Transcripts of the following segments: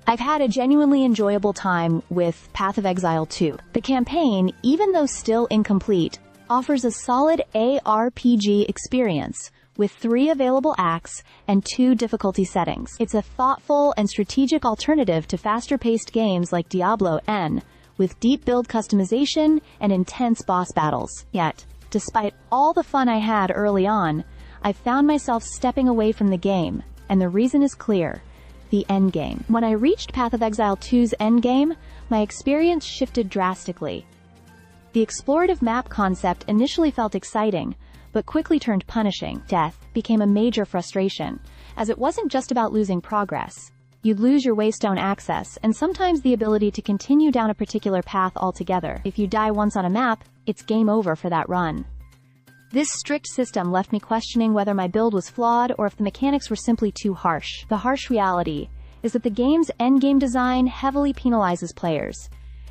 I've had a genuinely enjoyable time with Path of Exile 2. The campaign, even though still incomplete, offers a solid ARPG experience with 3 available acts and 2 difficulty settings. It's a thoughtful and strategic alternative to faster-paced games like Diablo N, with deep build customization and intense boss battles. Yet, despite all the fun I had early on, I found myself stepping away from the game, and the reason is clear: the endgame. When I reached Path of Exile 2's endgame, my experience shifted drastically. The explorative map concept initially felt exciting, but quickly turned punishing. Death became a major frustration, as it wasn't just about losing progress. You'd lose your waystone access, and sometimes the ability to continue down a particular path altogether. If you die once on a map, it's game over for that run. This strict system left me questioning whether my build was flawed or if the mechanics were simply too harsh. The harsh reality is that the game's endgame design heavily penalizes players,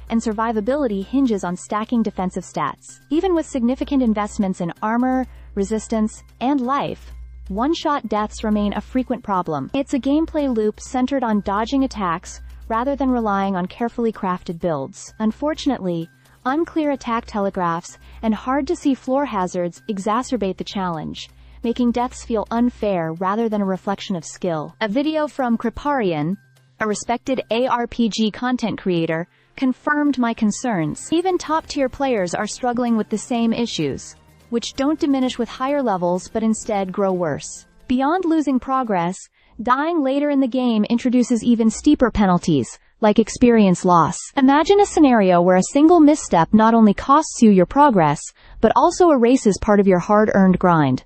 and survivability hinges on stacking defensive stats. Even with significant investments in armor, resistance, and life, one-shot deaths remain a frequent problem. It's a gameplay loop centered on dodging attacks rather than relying on carefully crafted builds. Unfortunately, unclear attack telegraphs and hard-to-see floor hazards exacerbate the challenge, making deaths feel unfair rather than a reflection of skill. A video from Kriparian, a respected ARPG content creator, confirmed my concerns. Even top-tier players are struggling with the same issues, which don't diminish with higher levels but instead grow worse. Beyond losing progress, dying later in the game introduces even steeper penalties, like experience loss. Imagine a scenario where a single misstep not only costs you your progress, but also erases part of your hard-earned grind.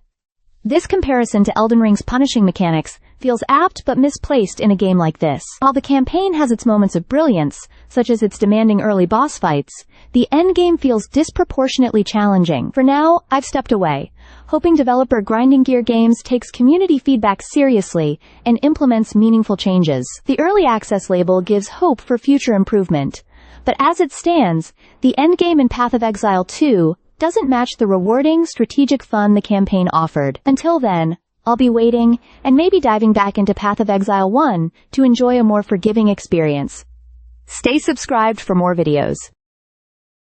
This comparison to Elden Ring's punishing mechanics feels apt but misplaced in a game like this. While the campaign has its moments of brilliance, such as its demanding early boss fights, the endgame feels disproportionately challenging. For now, I've stepped away, hoping developer Grinding Gear Games takes community feedback seriously and implements meaningful changes. The early access label gives hope for future improvement, but as it stands, the endgame in Path of Exile 2 doesn't match the rewarding, strategic fun the campaign offered. Until then, I'll be waiting, and maybe diving back into Path of Exile 1 to enjoy a more forgiving experience. Stay subscribed for more videos.